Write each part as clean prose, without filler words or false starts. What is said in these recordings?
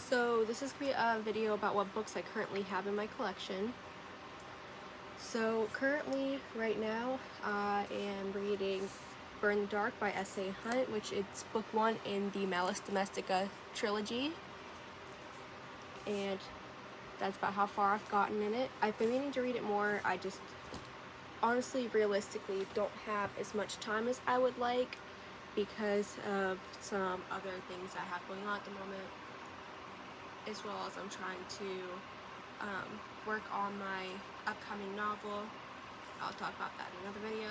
So this is going to be a video about what books I currently have in my collection. So currently, right now, I am reading Burn the Dark by S.A. Hunt, which is book 1 in the Malice Domestica trilogy. And that's about how far I've gotten in it. I've been meaning to read it more. I just honestly, realistically, don't have as much time as I would like because of some other things I have going on at the moment, as well as I'm trying to work on my upcoming novel. I'll talk about that in another video.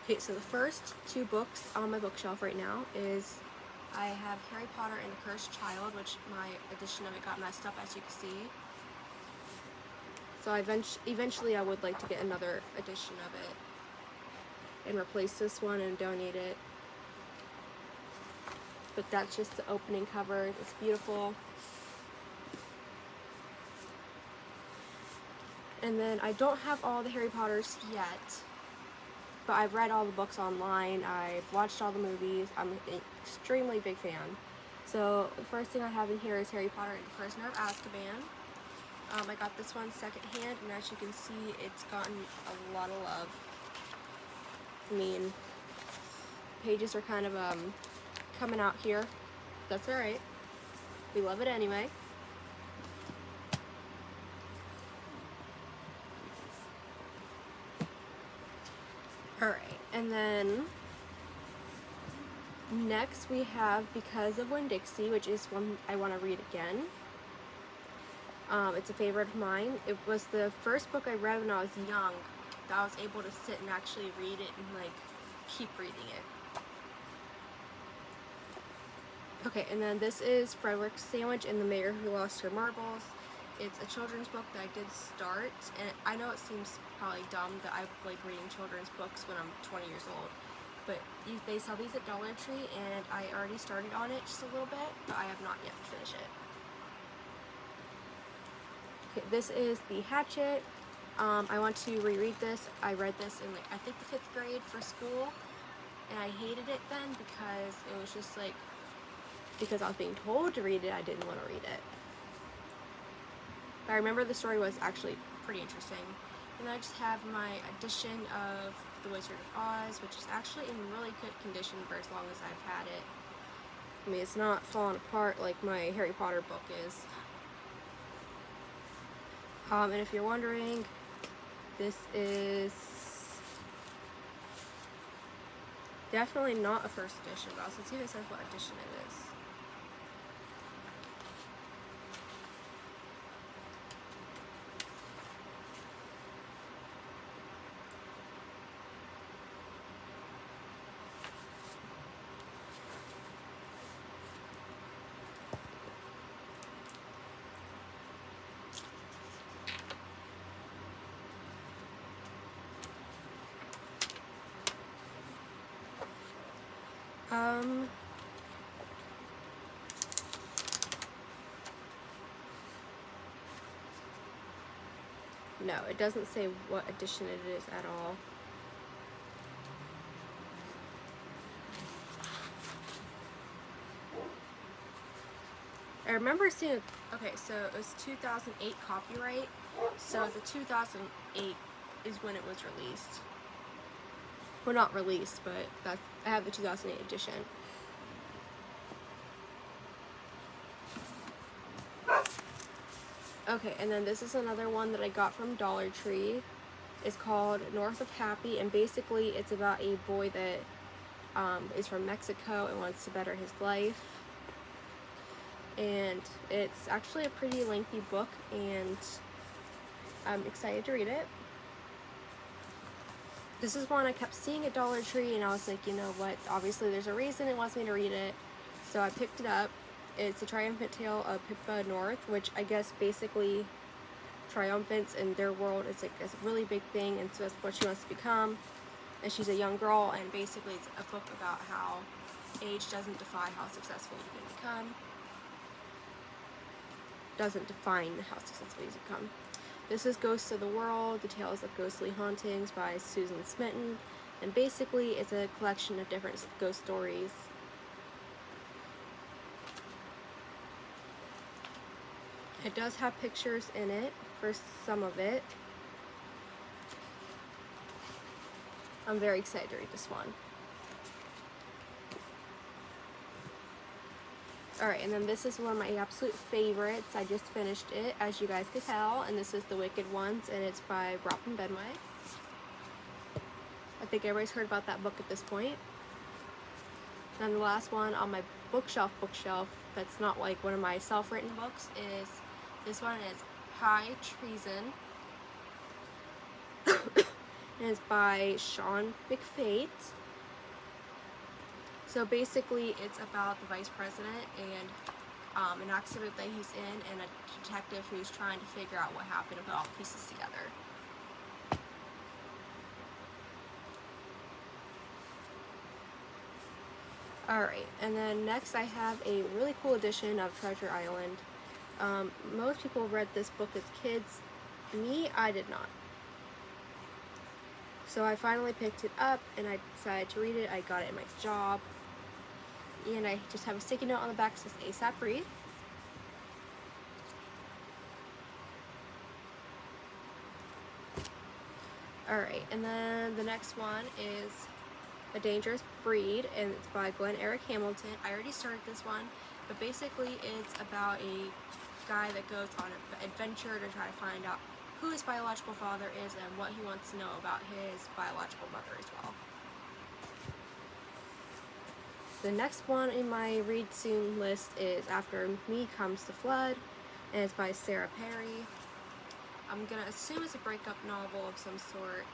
Okay, so the first two books on my bookshelf right now is I have Harry Potter and the Cursed Child, which my edition of it got messed up, as you can see. So eventually I would like to get another edition of it and replace this one and donate it. But that's just the opening cover. It's beautiful. And then I don't have all the Harry Potters yet, but I've read all the books online. I've watched all the movies. I'm an extremely big fan. So the first thing I have in here is Harry Potter and the Prisoner of Azkaban. I got this one secondhand, and as you can see, it's gotten a lot of love. I mean, pages are kind of coming out here. That's alright. We love it anyway. Alright, and then next we have Because of Winn-Dixie, which is one I want to read again. It's a favorite of mine. It was the first book I read when I was young that I was able to sit and actually read it and like keep reading it. Okay, and then this is Frederick Sandwich and the Mayor Who Lost Her Marbles. It's a children's book that I did start, and I know it seems probably dumb that I like reading children's books when I'm 20 years old, but they sell these at Dollar Tree, and I already started on it just a little bit, but I have not yet finished it. Okay, this is The Hatchet. I want to reread this. I read this in like I think the 5th grade for school, and I hated it then because it was just like, because I was being told to read it, I didn't want to read it. But I remember the story was actually pretty interesting. And then I just have my edition of The Wizard of Oz, which is actually in really good condition for as long as I've had it. I mean, it's not falling apart like my Harry Potter book is. And if you're wondering, this is definitely not a first edition, but let's see if it says what edition it is. No, it doesn't say what edition it is at all. I remember seeing, okay, so it was 2008 copyright, so the 2008 is when it was released. Well, not released, but I have the 2008 edition. Okay, and then this is another one that I got from Dollar Tree. It's called North of Happy, and basically it's about a boy that is from Mexico and wants to better his life. And it's actually a pretty lengthy book, and I'm excited to read it. This is one I kept seeing at Dollar Tree, and I was like, you know what, obviously there's a reason it wants me to read it, so I picked it up. It's A Triumphant Tale of Pippa North, which I guess basically triumphants in their world is like a really big thing, and so that's what she wants to become. And she's a young girl, and basically it's a book about how age doesn't define how successful you can become. Doesn't define how successful you can become. This is Ghosts of the World, The Tales of Ghostly Hauntings by Susan Smitten. And basically it's a collection of different ghost stories. It does have pictures in it for some of it. I'm very excited to read this one. Alright, and then this is one of my absolute favorites. I just finished it, as you guys could tell, and this is The Wicked Ones, and it's by Robin Benway. I think everybody's heard about that book at this point. And the last one on my bookshelf that's not like one of my self-written books is this one. Is High Treason, and it's by Sean McFate. So basically it's about the vice president and an accident that he's in, and a detective who's trying to figure out what happened and put all the pieces together. Alright, and then next I have a really cool edition of Treasure Island. Most people read this book as kids. Me, I did not. So I finally picked it up and I decided to read it. I got it in my job. And I just have a sticky note on the back that says ASAP read. Alright, and then the next one is A Dangerous Breed, and it's by Glenn Eric Hamilton. I already started this one, but basically it's about a guy that goes on an adventure to try to find out who his biological father is and what he wants to know about his biological mother as well. The next one in my read soon list is After Me Comes the Flood, and it's by Sarah Perry. I'm gonna assume it's a breakup novel of some sort,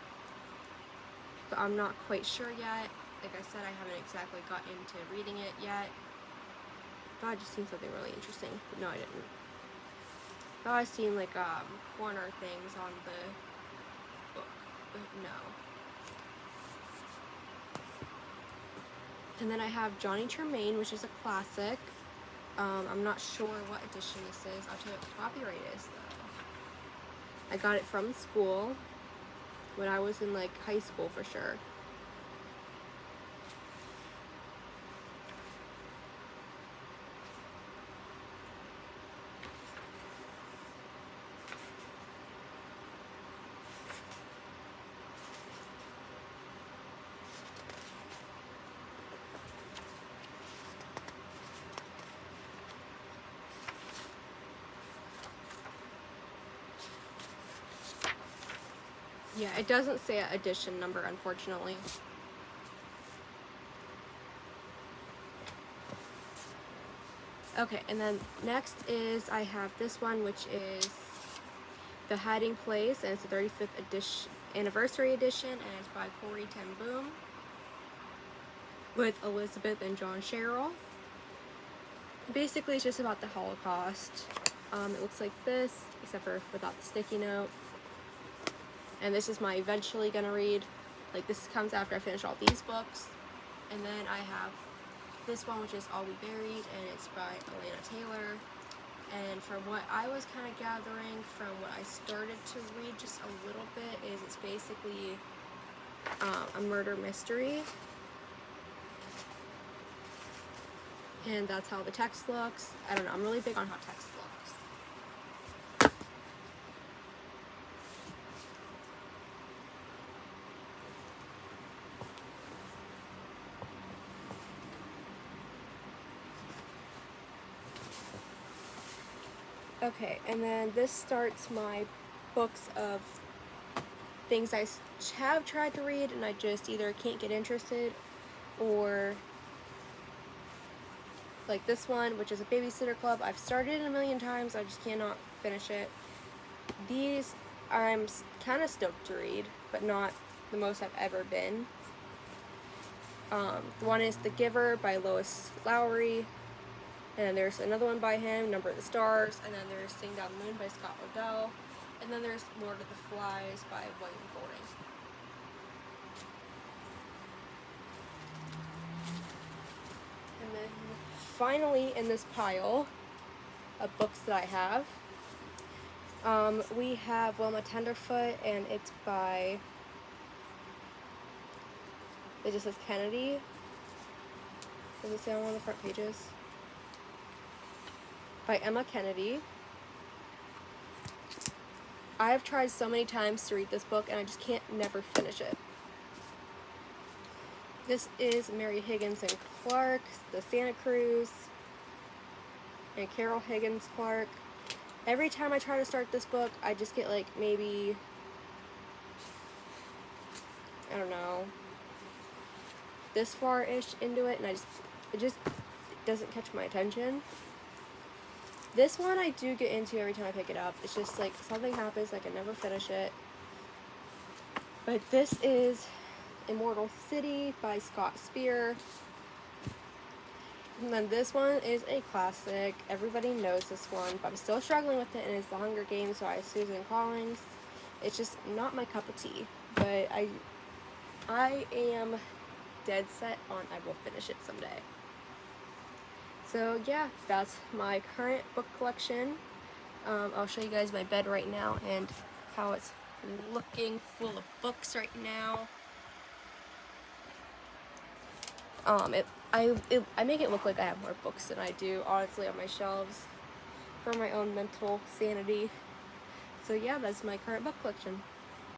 but I'm not quite sure yet. Like I said, I haven't exactly got into reading it yet. Thought I'd just seen something really interesting, but no, I didn't. Thought I'd seen like corner things on the book, but no. And then I have Johnny Tremain, which is a classic. I'm not sure what edition this is. I'll tell you what the copyright is though. I got it from school when I was in like high school for sure. Yeah, it doesn't say an edition number, unfortunately. Okay, and then next is I have this one, which is The Hiding Place, and it's the 35th anniversary edition, and it's by Corey ten Boom with Elizabeth and John Sherrill. Basically, it's just about the Holocaust. It looks like this, except for without the sticky note. And this is my eventually gonna read. Like, this comes after I finish all these books. And then I have this one, which is All We Buried, and it's by Elena Taylor. And from what I was kind of gathering from what I started to read just a little bit, is it's basically a murder mystery. And that's how the text looks. I don't know, I'm really big on how text looks. Okay, and then this starts my books of things I have tried to read and I just either can't get interested, or like this one, which is a Babysitter Club. I've started it a million times, I just cannot finish it. These I'm kind of stoked to read, but not the most I've ever been. One is The Giver by Lois Lowry, and then there's another one by him, Number of the Stars, and then there's Sing Down the Moon by Scott Odell, and then there's Lord of the Flies by William Golding. And then finally in this pile of books that I have, we have Wilma Tenderfoot, and it's by It just says Kennedy. Does it say on one of the front pages? By Emma Kennedy. I have tried so many times to read this book and I just can't never finish it. This is Mary Higgins and Clark, the Santa Cruz, and Carol Higgins Clark. Every time I try to start this book, I just get like maybe, I don't know, this far-ish into it, and it just doesn't catch my attention. This one I do get into every time I pick it up. It's just like something happens, I can never finish it. But this is Immortal City by Scott Speer. And then this one is a classic. Everybody knows this one, but I'm still struggling with it, and it's The Hunger Games by Susan Collins. It's just not my cup of tea, but I am dead set on I will finish it someday. So yeah, that's my current book collection. I'll show you guys my bed right now and how it's looking full of books right now. I make it look like I have more books than I do, honestly, on my shelves for my own mental sanity. So yeah, that's my current book collection.